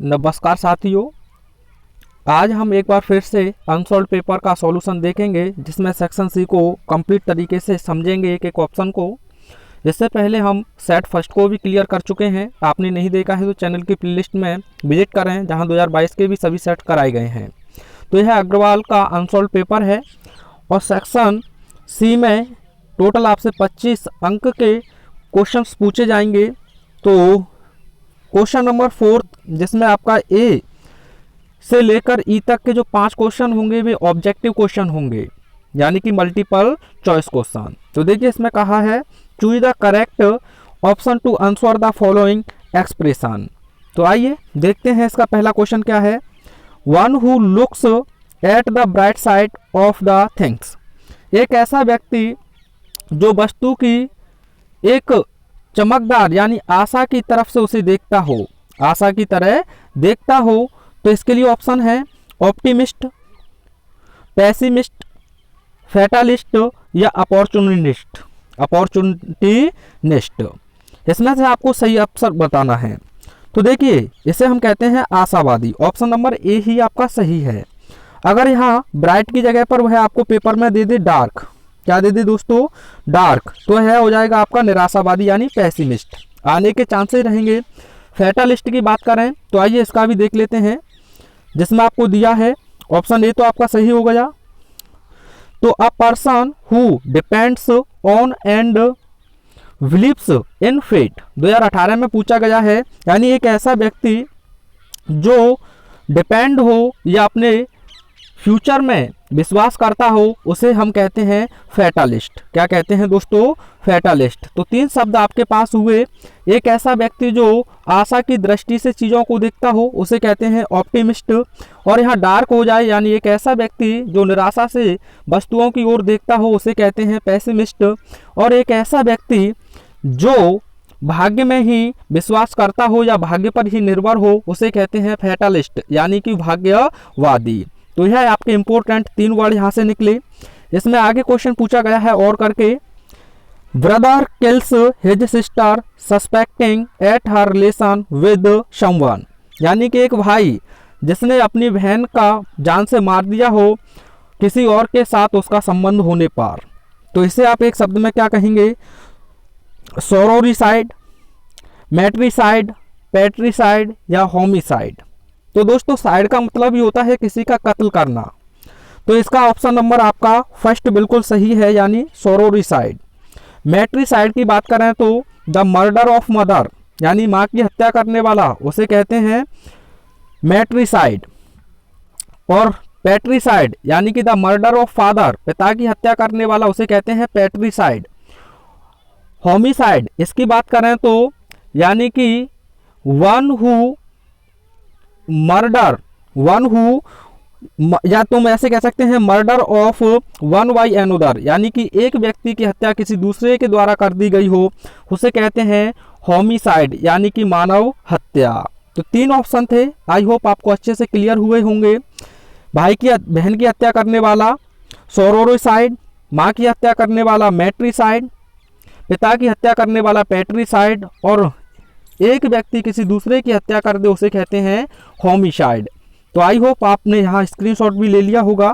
नमस्कार साथियों, आज हम एक बार फिर से अनसॉल्व पेपर का सॉल्यूशन देखेंगे जिसमें सेक्शन सी को कंप्लीट तरीके से समझेंगे एक एक ऑप्शन को। इससे पहले हम सेट फर्स्ट को भी क्लियर कर चुके हैं। आपने नहीं देखा है तो चैनल की प्लेलिस्ट में विजिट करें जहां 2022 के भी सभी सेट कराए गए हैं। तो यह अग्रवाल का अनसॉल्व पेपर है और सेक्शन सी में टोटल आपसे 25 अंक के क्वेश्चंस पूछे जाएंगे। तो क्वेश्चन नंबर 4 जिसमें आपका ए से लेकर ई तक के जो 5 क्वेश्चन होंगे वे ऑब्जेक्टिव क्वेश्चन होंगे, यानी कि मल्टीपल चॉइस क्वेश्चन। तो देखिए इसमें कहा है choose the correct option to answer the following expression. तो आइए देखते हैं इसका पहला क्वेश्चन क्या है। One who looks at the bright side of the things, एक ऐसा व्यक्ति जो वस्तु की एक चमकदार यानी आशा की तरफ से उसे देखता हो, आशा की तरह देखता हो। तो इसके लिए ऑप्शन है ऑप्टिमिस्ट, पेसिमिस्ट, फैटालिस्ट या अपॉर्चुनिस्ट। इसमें से आपको सही आंसर बताना है। तो देखिए इसे हम कहते हैं आशावादी। ऑप्शन नंबर ए ही आपका सही है। अगर यहाँ ब्राइट की जगह पर वह आपको पेपर में दे दे डार्क, क्या दे दे दोस्तों, डार्क, तो यह हो जाएगा आपका निराशावादी यानी पेसिमिस्ट, आने के चांसेस रहेंगे। फैटालिस्ट की बात करें तो आइए इसका भी देख लेते हैं जिसमें आपको दिया है ऑप्शन ए तो आपका सही हो गया। तो a person who depends on and believes in fate 2018 में पूछा गया है, यानी एक ऐसा व्यक्ति जो डिपेंड हो या अपने फ्यूचर में विश्वास करता हो उसे हम कहते हैं फैटालिस्ट। क्या कहते हैं दोस्तों, फैटालिस्ट। तो 3 शब्द आपके पास हुए। एक ऐसा व्यक्ति जो आशा की दृष्टि से चीज़ों को देखता हो उसे कहते हैं ऑप्टिमिस्ट, और यहाँ डार्क हो जाए यानी एक ऐसा व्यक्ति जो निराशा से वस्तुओं की ओर देखता हो उसे कहते हैं पेसिमिस्ट, और एक ऐसा व्यक्ति जो भाग्य में ही विश्वास करता हो या भाग्य पर ही निर्भर हो उसे कहते हैं फैटालिस्ट यानी कि भाग्यवादी। तो यह आपके इंपॉर्टेंट 3 वर्ड यहाँ से निकले। इसमें आगे क्वेश्चन पूछा गया है और करके, brother kills his sister suspecting at her relation with someone, यानी कि एक भाई जिसने अपनी बहन का जान से मार दिया हो किसी और के साथ उसका संबंध होने पर। तो इसे आप एक शब्द में क्या कहेंगे, सोरोरिसाइड, मैट्रिसाइड, पैट्रिसाइड या होमिसाइड। तो दोस्तों साइड का मतलब ही होता है किसी का कत्ल करना। तो इसका ऑप्शन नंबर आपका फर्स्ट बिल्कुल सही है, यानी सोरोरिसाइड। मैट्रिसाइड की बात करें तो द मर्डर ऑफ मदर, यानी माँ की हत्या करने वाला उसे कहते हैं मैट्रिसाइड, और पैट्रिसाइड यानी कि द मर्डर ऑफ फादर, पिता की हत्या करने वाला उसे कहते हैं पैट्रिसाइड। होमिसाइड इसकी बात करें तो यानी कि वन हु या तुम ऐसे कह सकते हैं murder of one by another, यानी कि एक व्यक्ति की हत्या किसी दूसरे के द्वारा कर दी गई हो उसे कहते हैं होमिसाइड यानी कि मानव हत्या। तो 3 ऑप्शन थे, आई होप आपको अच्छे से क्लियर हुए होंगे। भाई की बहन की हत्या करने वाला सोरोरिसाइड, माँ की हत्या करने वाला मैट्रिसाइड, पिता की हत्या करने वाला पैट्रिसाइड, और एक व्यक्ति किसी दूसरे की हत्या कर दे उसे कहते हैं होमिसाइड। तो आई होप आपने यहाँ स्क्रीनशॉट भी ले लिया होगा।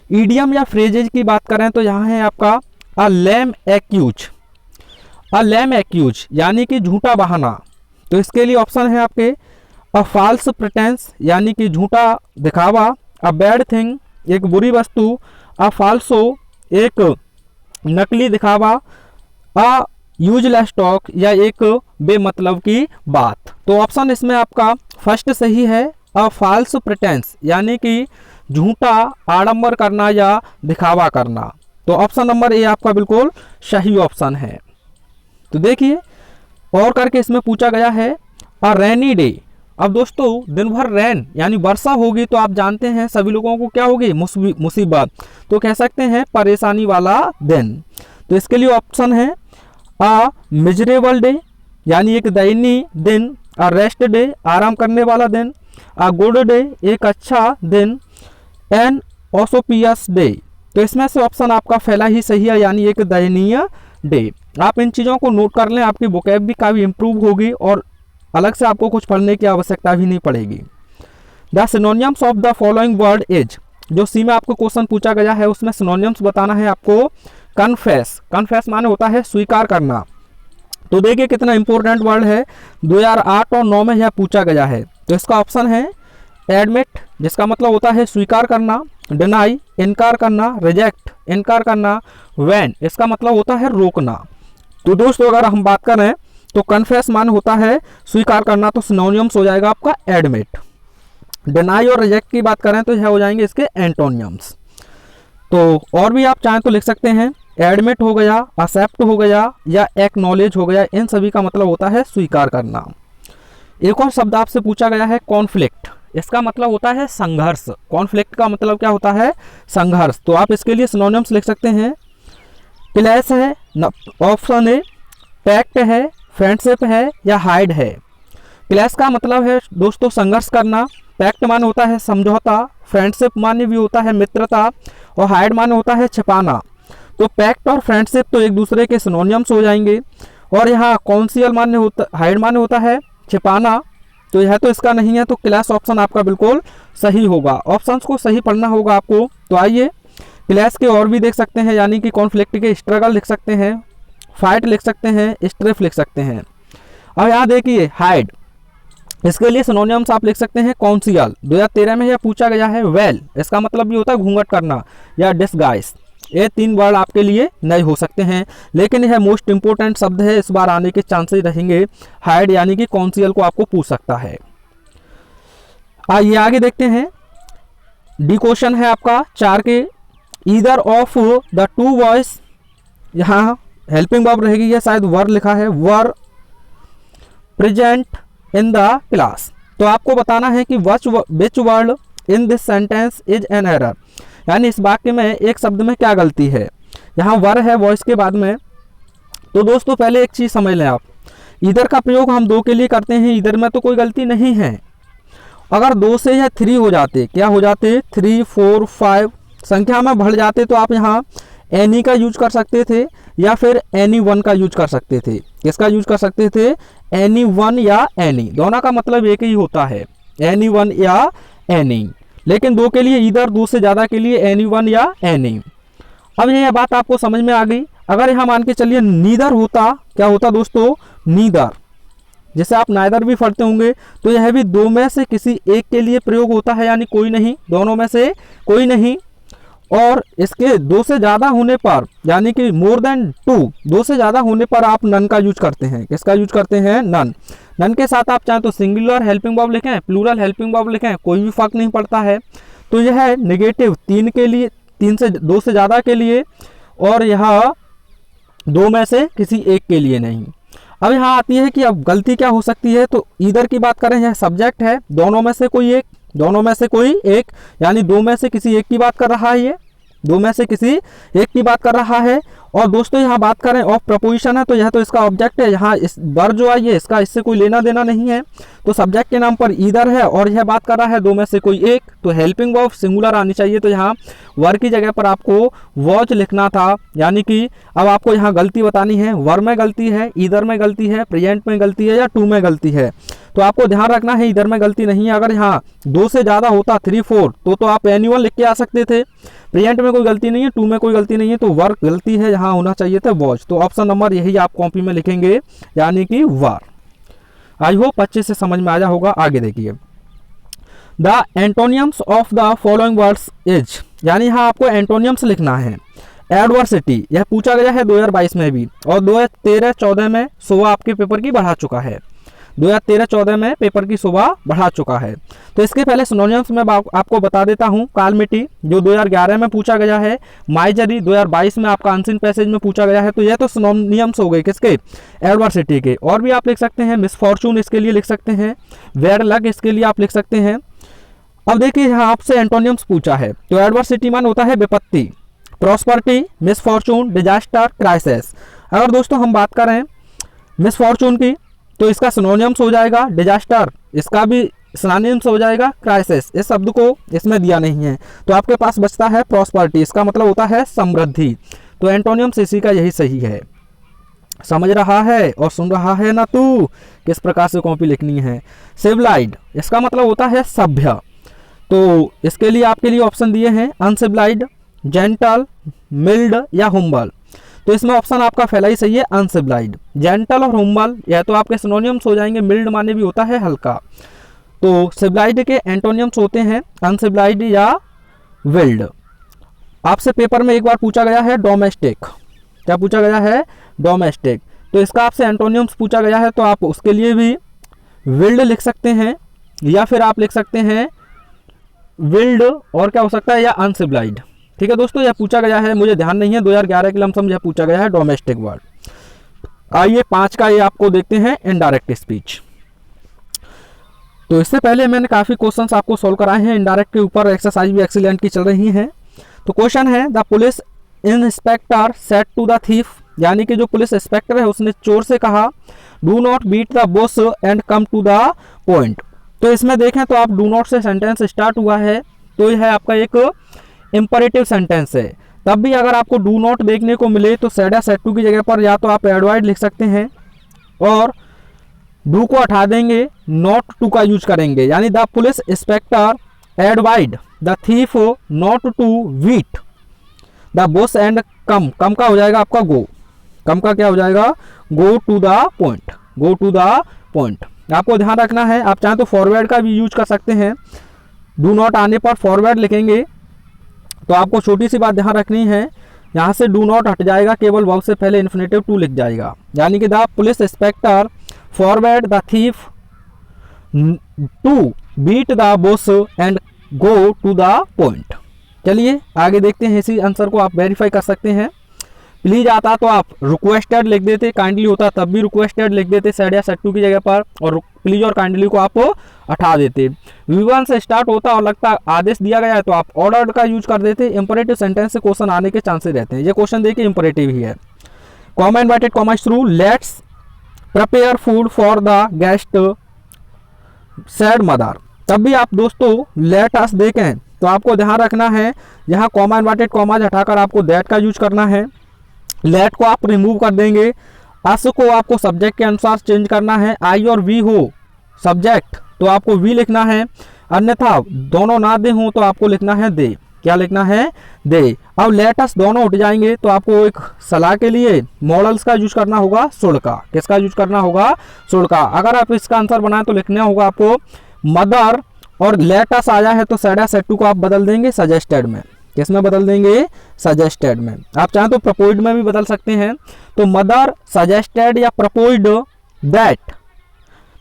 ईडियम या फ्रेजेज की बात करें तो यहाँ है आपका अ लेम एक्यूज, अ लेम एक्यूज यानी कि झूठा बहाना। तो इसके लिए ऑप्शन है आपके अ फॉल्स प्रिटेंस यानी कि झूठा दिखावा, अ बैड थिंग एक बुरी वस्तु, अ फॉल्सो एक नकली दिखावा, अ यूजलेस टॉक या एक बेमतलब की बात। तो ऑप्शन इसमें आपका फर्स्ट सही है, अ फॉल्स प्रिटेंस यानी कि झूठा आडंबर करना या दिखावा करना। तो ऑप्शन नंबर ए आपका बिल्कुल सही ऑप्शन है। तो देखिए और करके इसमें पूछा गया है अ रेनी डे। अब दोस्तों दिन भर रैन यानी वर्षा होगी तो आप जानते हैं सभी लोगों को क्या होगी, मुसीबत, तो कह सकते हैं परेशानी वाला दिन। तो इसके लिए ऑप्शन है अ मिजरेबल डे यानी एक दयनीय दिन, अ रेस्ट डे आराम करने वाला दिन, अ गुड डे एक अच्छा दिन, एन ऑसोपियस डे। तो इसमें से ऑप्शन आपका पहला ही सही है यानी एक दयनीय डे। आप इन चीज़ों को नोट कर लें, आपकी वोकैब भी काफ़ी इम्प्रूव होगी और अलग से आपको कुछ पढ़ने की आवश्यकता भी नहीं पड़ेगी। The synonyms of the following word is, जो सी में आपको क्वेश्चन पूछा गया है उसमें सिनोनियम्स बताना है आपको। कन्फेस, कन्फेस माने होता है स्वीकार करना। तो देखिए कितना इंपॉर्टेंट वर्ड है, 2008 और 9 में यह पूछा गया है। तो इसका ऑप्शन है एडमिट, जिसका मतलब होता है स्वीकार करना, डिनाई इनकार करना, रिजेक्ट इनकार करना, वैन इसका मतलब होता है रोकना। तो दोस्तों अगर हम बात करें तो कन्फेस मान होता है स्वीकार करना, तो सिनोनियम्स हो जाएगा आपका एडमिट। डिनाई और रिजेक्ट की बात करें तो यह हो जाएंगे इसके एंटोनियम्स। तो और भी आप चाहें तो लिख सकते हैं, एडमिट हो गया, एक्सेप्ट हो गया या एक्नॉलेज हो गया, इन सभी का मतलब होता है स्वीकार करना। एक और शब्द आपसे पूछा गया है कॉन्फ्लिक्ट, इसका मतलब होता है संघर्ष। कॉन्फ्लिक्ट का मतलब क्या होता है, संघर्ष। तो आप इसके लिए सिनोनिम्स लिख सकते हैं, क्लैश है, ऑप्शन ए पैक्ट है, फ्रेंडशिप है या हाइड है। क्लैश का मतलब है दोस्तों संघर्ष करना, पैक्ट मान होता है समझौता, फ्रेंडशिप मान्य भी होता है मित्रता और हाइड मान होता है छिपाना। तो पैक्ट और फ्रेंडशिप तो एक दूसरे के सिनोनिम्स हो जाएंगे। और यहाँ कॉन्सियल मान्य होता, हाइड मान्य होता है छिपाना, तो यह तो इसका नहीं है। तो क्लैश ऑप्शन आपका बिल्कुल सही होगा। ऑप्शंस को सही पढ़ना होगा आपको। तो आइए क्लैश के और भी देख सकते हैं, यानी कि कॉन्फ्लिक्ट के स्ट्रगल लिख सकते हैं, फाइट लिख सकते हैं, स्ट्रेफ लिख सकते हैं। अब यहाँ देखिए हाइड, इसके लिए सिनोनिम्स आप लिख सकते हैं कॉन्सियल, 2013 में यह पूछा गया है। वेल इसका मतलब भी होता है घूंघट करना या डिस्गाइज। ये 3 वर्ड आपके लिए नए हो सकते हैं, लेकिन यह मोस्ट इंपोर्टेंट शब्द है, इस बार आने के चांसेस रहेंगे। हाइड यानी कि कॉन्सियल को आपको पूछ सकता है। आइए आगे देखते हैं। डी क्वेश्चन है आपका 4 के, either of the two voice, यहाँ हेल्पिंग वर्ब रहेगी, यह शायद वर लिखा है, were present in the class. तो आपको बताना है कि which word in this sentence is an error, यानी इस वाक्य में एक शब्द में क्या गलती है। यहाँ वर है वॉइस के बाद में। तो दोस्तों पहले एक चीज समझ लें आप, इधर का प्रयोग हम 2 के लिए करते हैं, इधर में तो कोई गलती नहीं है। अगर 2 से या 3 हो जाते, क्या हो जाते, 3, 4, 5 संख्या में बढ़ जाते, तो आप यहाँ एनी का यूज कर सकते थे या फिर एनी वन का यूज कर सकते थे। किसका यूज कर सकते थे, एनी वन या एनी, दोनों का मतलब एक ही होता है, एनी वन या एनी। लेकिन 2 के लिए इधर, 2 से ज़्यादा के लिए एनी वन या एनी। अब ये बात आपको समझ में आ गई। अगर यहाँ मान के चलिए नीदर होता, क्या होता दोस्तों, नीदर, जैसे आप नाइदर भी पढ़ते होंगे, तो यह भी 2 में से किसी एक के लिए प्रयोग होता है, यानी कोई नहीं, दोनों में से कोई नहीं। और इसके 2 से ज़्यादा होने पर, यानी कि मोर देन 2, 2 से ज़्यादा होने पर आप नन का यूज करते हैं। किसका यूज करते हैं, नन। नन के साथ आप चाहें तो सिंगुलर हेल्पिंग वर्ब लिखें, प्लूरल हेल्पिंग वर्ब लिखें, कोई भी फर्क नहीं पड़ता है। तो यह है नेगेटिव 3 के लिए, 2 से ज़्यादा के लिए, और यह 2 में से किसी एक के लिए नहीं। अब यहाँ आती है कि अब गलती क्या हो सकती है। तो इधर की बात करें, यह सब्जेक्ट है, दोनों में से कोई एक, दोनों में से कोई एक, यानी 2 में से किसी एक की बात कर रहा है, ये 2 में से किसी एक की बात कर रहा है। और दोस्तों यहाँ बात करें ऑफ प्रपोजिशन है, तो यह तो इसका ऑब्जेक्ट है, यहाँ इस वर्ब जो है ये इसका इससे कोई लेना देना नहीं है। तो सब्जेक्ट के नाम पर ईदर है और यह बात कर रहा है 2 में से कोई एक, तो हेल्पिंग वर्ब सिंगुलर आनी चाहिए। तो यहाँ वर्ब की जगह पर आपको वॉच लिखना था, यानी कि अब आपको यहाँ गलती बतानी है, वर्ब में गलती है, ईदर में गलती है, प्रेजेंट में गलती है या 2 में गलती है। तो आपको ध्यान रखना है इधर में गलती नहीं है। अगर यहाँ 2 से ज़्यादा होता, 3, 4, तो आप एनुअल लिख के आ सकते थे। प्रेजेंट में कोई गलती नहीं है, 2 में कोई गलती नहीं है, तो वर्ब गलती है, यहाँ होना चाहिए था वॉच। तो ऑप्शन नंबर यही आप कॉपी में लिखेंगे, यानी कि वर्ब। आई होप अच्छे से समझ में आया होगा। आगे देखिए, the एंटोनियम्स of the following words is, यानी यहाँ आपको एंटोनियम्स लिखना है। एडवर्सिटी, यह पूछा गया है 2022 में भी, और 2013-14 में शोभा आपके पेपर की बढ़ा चुका है। 2013-14 में पेपर की शोभा बढ़ा चुका है। तो इसके पहले सिनोनिम्स में आपको बता देता हूँ। कालमिटी जो 2011 में पूछा गया है, माइजरी 2022 में आपका अनसीन पैसेज में पूछा गया है। तो यह तो सिनोनिम्स हो गए किसके, एडवर्सिटी के। और भी आप लिख सकते हैं, मिसफॉर्चून इसके लिए लिख सकते हैं, बैड लक इसके लिए आप लिख सकते हैं। अब देखिए यहाँ आपसे एंटोनियम्स पूछा है, तो एडवर्सिटी मान होता है विपत्ति, प्रॉस्पर्टी, मिसफॉर्चून, डिजास्टर, क्राइसिस। अगर दोस्तों हम बात करें मिसफॉर्चून की, तो इसका सिनोनिम्स हो जाएगा डिजास्टर, इसका भी सिनोनिम्स हो जाएगा क्राइसिस। इस शब्द को इसमें दिया नहीं है, तो आपके पास बचता है प्रॉस्पर्टी, इसका मतलब होता है समृद्धि। तो एंटोनियम्स इसी का यही सही है। समझ रहा है और सुन रहा है ना तू, किस प्रकार से कॉपी लिखनी है। सिविलाइड इसका मतलब होता है सभ्य, तो इसके लिए आपके लिए ऑप्शन दिए हैं अनसिविलाइड, जेंटल, मिल्ड या हुम्बल। तो इसमें ऑप्शन आपका पहला ही सही है, अनसिविलाइड। जेंटल और हुम्बल यह तो आपके सिनोनिम्स हो जाएंगे, मिल्ड माने भी होता है हल्का, तो सिविलाइड के एंटोनियम्स होते हैं अनसिविलाइड या विल्ड। आपसे पेपर में एक बार पूछा गया है डोमेस्टिक, क्या पूछा गया है, डोमेस्टिक, तो इसका आपसे एंटोनियम्स पूछा गया है, तो आप उसके लिए भी विल्ड लिख सकते हैं या फिर आप लिख सकते हैं विल्ड, और क्या हो सकता है, या अनसिविलाइड। ठीक है दोस्तों, यह पूछा गया है, मुझे ध्यान नहीं है, 2011 के लमसम यह पूछा गया है डोमेस्टिक वर्ड। आइए 5 का ये आपको देखते हैं इनडायरेक्ट स्पीच। तो इससे पहले मैंने काफ़ी क्वेश्चंस आपको सोल्व कराए हैं इनडायरेक्ट के ऊपर, एक्सरसाइज भी एक्सीलेंट की चल रही हैं। तो क्वेश्चन है the police inspector said to the thief, यानी कि जो पुलिस इंस्पेक्टर है उसने चोर से कहा do not beat the bush and come to the point. तो इसमें देखें तो आप डू नॉट से सेंटेंस स्टार्ट हुआ है, तो यह है आपका एक इंपरेटिव सेंटेंस है। तब भी अगर आपको डू नॉट देखने को मिले तो सेड या सेड टू की जगह पर या तो आप एडवाइड लिख सकते हैं और डू को हटा देंगे, नॉट टू का यूज करेंगे, यानी द पुलिस इंस्पेक्टर एडवाइड the thief not to beat the bush and come, कम का हो जाएगा आपका गो, कम का क्या हो जाएगा, go to the point, go to the point. आपको ध्यान रखना है, आप चाहें तो फॉरवर्ड का भी यूज कर सकते हैं, डू नॉट आने पर फॉरवर्ड लिखेंगे, तो आपको छोटी सी बात ध्यान रखनी है, यहाँ से डू नॉट हट जाएगा, केवल वर्ब से पहले इन्फिनेटिव टू लिख जाएगा, यानी कि the police inspector forward the thief to beat the bush and go to the point. चलिए आगे देखते हैं, इसी आंसर को आप वेरीफाई कर सकते हैं। प्लीज आता तो आप रिक्वेस्टेड लिख देते, काइंडली होता तब भी रिक्वेस्टेड लिख देते सेड या सेड टू की जगह पर, और प्लीज और काइंडली को आप हटा देते। V1 से स्टार्ट होता और लगता आदेश दिया गया है तो आप ऑर्डर्ड का यूज कर देते। इंपरेटिव सेंटेंस से क्वेश्चन आने के चांसेस रहते हैं, ये क्वेश्चन देखिए इंपरेटिव ही है। Comma inverted comma through let's prepare food for the guest sad mother. तब भी आप दोस्तों लेट अस देखें तो आपको ध्यान रखना है, यहाँ कॉमा इनवर्टेड कॉमा हटाकर आपको दैट का यूज करना है, लेट को आप रिमूव कर देंगे, अस को आपको सब्जेक्ट के अनुसार चेंज करना है, आई और वी हो सब्जेक्ट तो आपको वी लिखना है, अन्यथा दोनों ना दे हो तो आपको लिखना है दे, क्या लिखना है, दे। अब लेट अस दोनों उठ जाएंगे तो आपको एक सलाह के लिए मॉडल्स का यूज करना होगा, शुड का, किसका यूज करना होगा, शुड का। अगर आप इसका आंसर बनाएं तो लिखना होगा आपको मदर, और लेट अस आया है तो सेड या सेड टू को आप बदल देंगे सजेस्टेड में, किसमें बदल देंगे, सजेस्टेड में। आप चाहें तो प्रपोज्ड में भी बदल सकते हैं, तो मदर सजेस्टेड या proposed that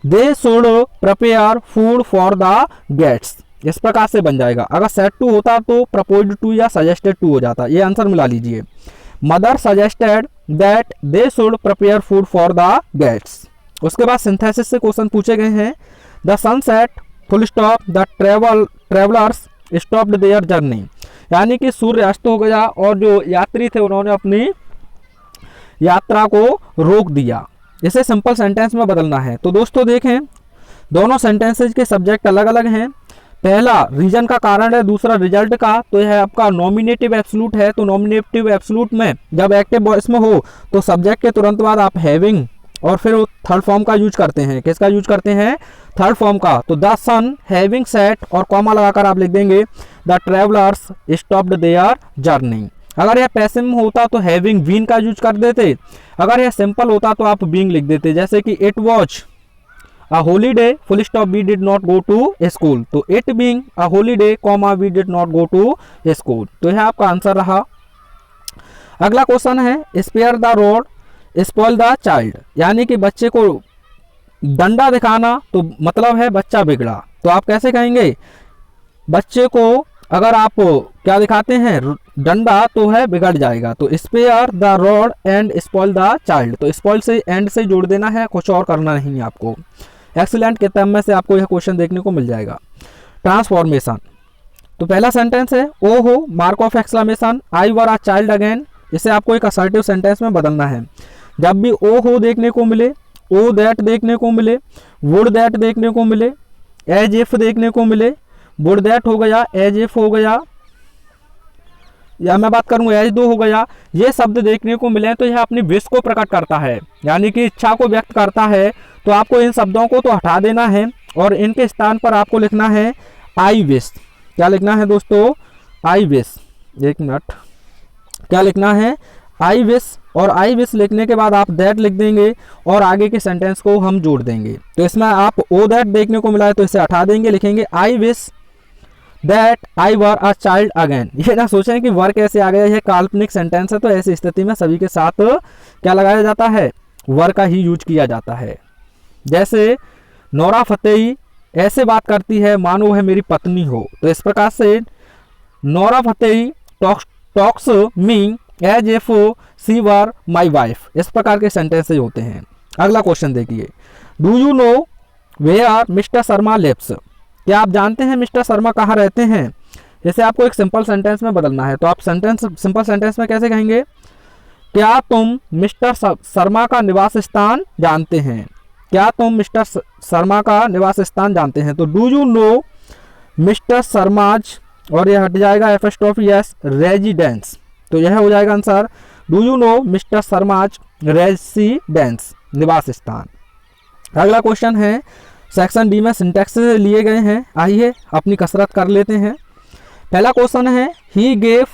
they should prepare food for the guests, इस प्रकार से बन जाएगा। अगर सेड टू होता तो प्रपोज्ड टू या सजेस्टेड टू हो जाता, ये आंसर मिला लीजिए। Mother suggested that they should prepare food for the guests. उसके बाद सिंथेसिस से क्वेश्चन पूछे गए हैं, the sunset full stop the travellers stopped their journey, यानी कि सूर्यास्त हो गया और जो यात्री थे उन्होंने अपनी यात्रा को रोक दिया। इसे सिंपल सेंटेंस में बदलना है। तो दोस्तों देखें दोनों सेंटेंसेज के सब्जेक्ट अलग अलग हैं, पहला रीजन का कारण है, दूसरा रिजल्ट का। तो यह आपका नॉमिनेटिव एब्सोल्यूट है, तो नॉमिनेटिव एब्सोल्यूट में जब एक्टिव वॉइस में हो तो सब्जेक्ट के तुरंत बाद आप हैविंग और फिर थर्ड फॉर्म का यूज करते हैं, किसका यूज करते हैं, थर्ड फॉर्म का। तो द सन हैविंग सेट और कॉमा लगाकर आप लिख देंगे the travellers stopped their journey. अगर यह पैसिव होता तो हैविंग बीन का यूज कर देते, अगर यह सिंपल होता तो आप बीइंग लिख देते, जैसे कि it was a holiday full stop we did not go to school, तो it being a holiday comma we did not go to school. तो यह आपका आंसर रहा। अगला क्वेश्चन है spare the rod spoil the child, यानी कि बच्चे को डंडा दिखाना तो मतलब है बच्चा बिगड़ा। तो आप कैसे कहेंगे, बच्चे को अगर आप क्या दिखाते हैं डंडा तो है बिगड़ जाएगा। तो spare the rod and spoil the child, तो स्पॉइल से एंड से जोड़ देना है, कुछ और करना नहीं है आपको। एक्सीलेंट के टर्म में से आपको यह क्वेश्चन देखने को मिल जाएगा। ट्रांसफॉर्मेशन, तो पहला सेंटेंस है ओ हो mark of exclamation I were a child again, इसे आपको एक असर्टिव सेंटेंस में बदलना है। जब भी ओ हो देखने को मिले, ओ दैट देखने को मिले, वुड दैट देखने को मिले, एज इफ देखने को मिले, वुड दैट हो गया, एज इफ हो गया, या मैं बात करूँ एज दो हो गया, ये शब्द देखने को मिले तो यह अपनी विश को प्रकट करता है, यानी कि इच्छा को व्यक्त करता है। तो आपको इन शब्दों को तो हटा देना है और इनके स्थान पर आपको लिखना है आई विश। क्या लिखना है दोस्तों? I wish. एक मिनट, क्या लिखना है? I wish. और आई विश लिखने के बाद आप दैट लिख देंगे और आगे के सेंटेंस को हम जोड़ देंगे। तो इसमें आप ओ दैट देखने को मिला है तो इसे हटा देंगे, लिखेंगे I wish that I were a child again. ये ना सोचें कि वर कैसे आ गया, यह काल्पनिक सेंटेंस है, तो ऐसी स्थिति में सभी के साथ क्या लगाया जाता है? वर का ही यूज किया जाता है। जैसे नोरा फतेही ऐसे बात करती है मानो वह मेरी पत्नी हो, तो इस प्रकार से Nora Fatehi talks me as if she were my wife. इस प्रकार के सेंटेंसेज होते हैं। अगला क्वेश्चन देखिए, do you know where mister Sharma lives? क्या आप जानते हैं मिस्टर शर्मा कहाँ रहते हैं? जैसे आपको एक सिंपल सेंटेंस में बदलना है तो आप सिंपल सेंटेंस में कैसे कहेंगे? क्या तुम मिस्टर शर्मा का निवास स्थान जानते हैं? क्या तुम मिस्टर शर्मा का निवास स्थान जानते हैं? तो do you no mister Sharma's, और यह हट जाएगा एफएस्ट्रोफी एस रेजिडेंस, तो यह हो जाएगा answer do you no mister Sharma's residence, निवास स्थान। अगला क्वेश्चन है सेक्शन डी में सिंटैक्स से लिए गए हैं, आइए अपनी कसरत कर लेते हैं। पहला क्वेश्चन है he gave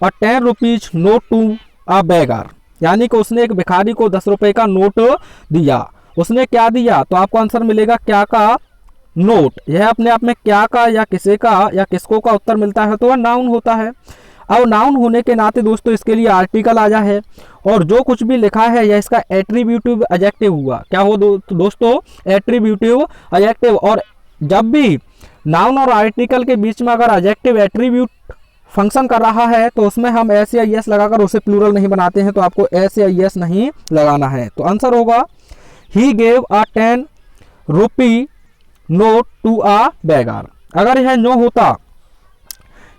a 10 rupees note to a beggar, यानी कि उसने एक भिखारी को 10 रुपए का नोट दिया। उसने क्या दिया? तो आपको आंसर मिलेगा क्या का? नोट। यह अपने आप में क्या का या किसे का या किसको का उत्तर मिलता है तो वह नाउन होता है। अब नाउन होने के नाते दोस्तों इसके लिए आर्टिकल आ जा है, और जो कुछ भी लिखा है यह इसका एट्रीब्यूटिव एडजेक्टिव हुआ। क्या हो दोस्तों? Attributive adjective. और जब भी नाउन और आर्टिकल के बीच में अगर एडजेक्टिव एट्रीब्यूट फंक्शन कर रहा है तो उसमें हम एस या एस लगाकर उसे प्लूरल नहीं बनाते हैं, तो आपको एस या एस नहीं लगाना है। तो आंसर होगा he gave a 10 rupee note to a beggar. अगर यह नो होता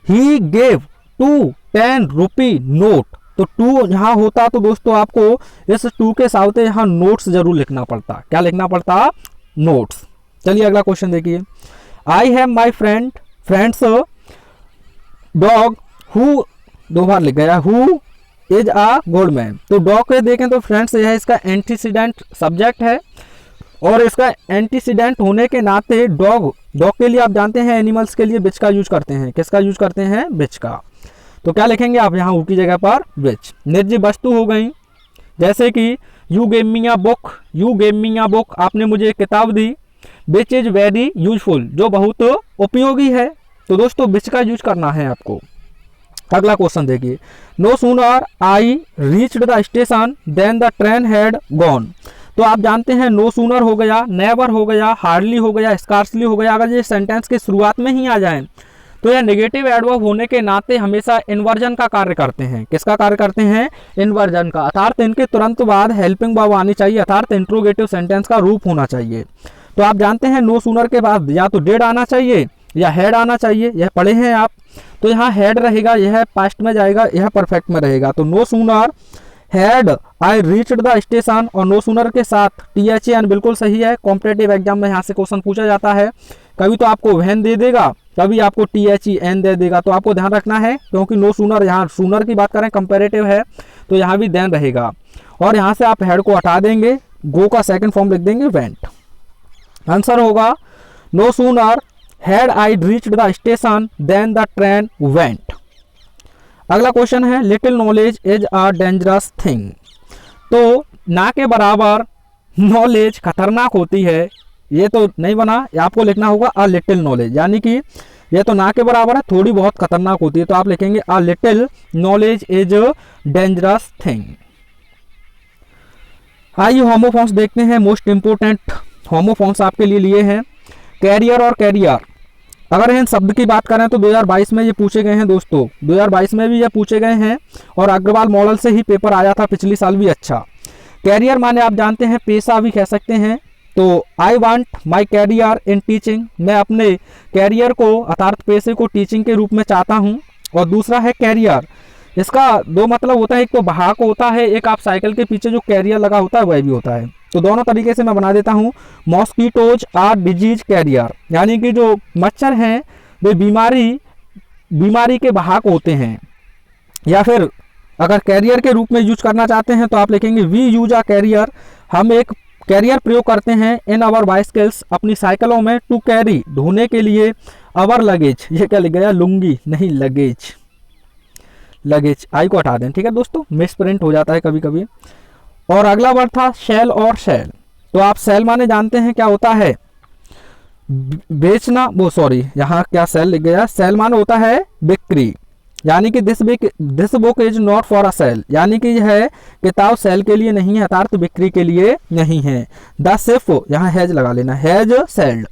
he gave to 10 rupee note, तो टू यहाँ होता तो दोस्तों आपको इस टू के साथ यहाँ नोट्स जरूर लिखना पड़ता। क्या लिखना पड़ता? नोट्स। चलिए अगला क्वेश्चन देखिए, I have my friends dog who, दो बार लिख गया, who is a good man. तो डॉग के देखें तो फ्रेंड्स यह इसका एंटीसीडेंट सब्जेक्ट है, और इसका एंटीसीडेंट होने के नाते डॉग के लिए आप जानते हैं एनिमल्स के लिए बिच का यूज करते हैं। किसका यूज करते हैं? बिच का। तो क्या लिखेंगे आप यहाँ ऊ की जगह पर? बिच। निर्जीव वस्तु हो गई, जैसे कि you gave me a book, you gave me a book, आपने मुझे एक किताब दी, विच इज वेरी यूजफुल, जो बहुत उपयोगी है। तो दोस्तों बिच का यूज करना है आपको। अगला क्वेश्चन देखिए, no sooner I reached the station then the train had gone. तो आप जानते हैं नो सूनर हो गया, नेवर हो गया, हार्डली हो गया, स्कार्सली हो गया, अगर ये सेंटेंस के शुरुआत में ही आ जाएं तो यह नेगेटिव एडवर्ब होने के नाते हमेशा इन्वर्जन का कार्य करते हैं। किसका कार्य करते हैं? इन्वर्जन का। अर्थात इनके तुरंत बाद हेल्पिंग वर्ब आनी चाहिए, अर्थात इंट्रोगेटिव सेंटेंस का रूप होना चाहिए। तो आप जानते हैं नो सूनर के बाद या तो डेड आना चाहिए या हैड आना चाहिए, यह पढ़े हैं आप। तो यहाँ हैड रहेगा, यह पास्ट में जाएगा, यह परफेक्ट में रहेगा। तो no sooner had I reached the station, और नो सूनर के साथ THAN बिल्कुल सही है। कॉम्पिटेटिव एग्जाम में यहाँ से क्वेश्चन पूछा जाता है, कभी तो आपको वैन दे देगा, कभी आपको THEN दे देगा। तो आपको ध्यान रखना है, क्योंकि नो सूनर, यहाँ सूनर की बात करें कंपैरेटिव है तो यहाँ भी देन रहेगा, और यहाँ से आप हैड को हटा देंगे, गो का सेकंड फॉर्म लिख देंगे वेंट। आंसर होगा no sooner had I reached the station then the train went. अगला क्वेश्चन है little knowledge is a dangerous thing. तो ना के बराबर नॉलेज खतरनाक होती है, ये तो नहीं बना, आपको लिखना होगा अ लिटिल नॉलेज, यानी कि ये तो ना के बराबर है, थोड़ी बहुत खतरनाक होती है, तो आप लिखेंगे a little knowledge is dangerous thing. आइए होमोफॉर्म्स देखते हैं, मोस्ट इंपोर्टेंट होमोफॉर्म्स आपके लिए हैं कैरियर और कैरियर। अगर इन शब्द की बात करें तो 2022 में ये पूछे गए हैं दोस्तों, 2022 में भी ये पूछे गए हैं, और अग्रवाल मॉडल से ही पेपर आया था पिछली साल भी। अच्छा, कैरियर माने आप जानते हैं पेशा भी कह सकते हैं। तो I want my career in teaching, मैं अपने कैरियर को अर्थात पेशे को टीचिंग के रूप में चाहता हूँ। और दूसरा है कैरियर, इसका दो मतलब होता है, एक तो बहाक होता है, एक आप साइकिल के पीछे जो कैरियर लगा होता है वह भी होता है। तो दोनों तरीके से मैं बना देता हूँ। मॉस्किटोज आर डिजीज कैरियर, यानी कि जो मच्छर हैं वे बीमारी के वाहक होते हैं। या फिर अगर कैरियर के रूप में यूज करना चाहते हैं तो आप लिखेंगे वी यूज अ कैरियर, हम एक कैरियर प्रयोग करते हैं इन आवर बाइसिकल्स, अपनी साइकिलों में, टू कैरी ढोने के लिए, आवर लगेज, ये क्या लिख गया लुंगी नहीं लगेज, लगेज आई को हटा दें, ठीक है दोस्तों, मिस प्रिंट हो जाता है कभी कभी। और अगला वर्ड था सेल और सेल, तो आप सेल माने जानते हैं क्या होता है, बेचना, वो सॉरी यहाँ क्या सेल लिख गया, सेल माने होता है बिक्री, यानी कि this book is not for a sale, यानी कि यह किताब सेल के लिए नहीं है, अर्थात बिक्री के लिए नहीं है। द शिप, यहाँ हैज लगा लेना, has sailed,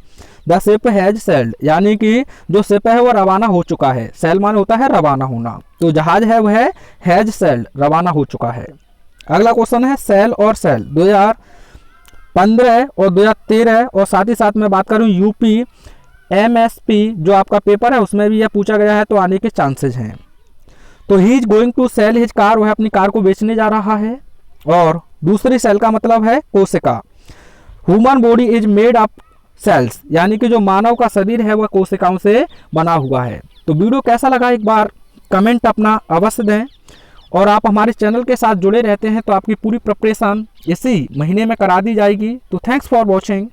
the ship has sailed, यानी कि जो शिप है वह रवाना हो चुका है, सेल माने होता है रवाना होना, तो जहाज है वह हैज सेल्ड, रवाना हो चुका है। अगला क्वेश्चन है सेल और सेल 2015 और 2013 और साथ ही साथ मैं बात करूं यूपी MSP जो आपका पेपर है उसमें भी यह पूछा गया है, तो आने के चांसेस हैं। तो he is going to sell his car, वह अपनी कार को बेचने जा रहा है। और दूसरी सेल का मतलब है कोशिका, human body is made up cells, यानी कि जो मानव का शरीर है वह कोशिकाओं से बना हुआ है। तो वीडियो कैसा लगा एक बार कमेंट अपना अवश्य दें, और आप हमारे चैनल के साथ जुड़े रहते हैं तो आपकी पूरी प्रिपरेशन इसी महीने में करा दी जाएगी। तो थैंक्स फॉर वॉचिंग।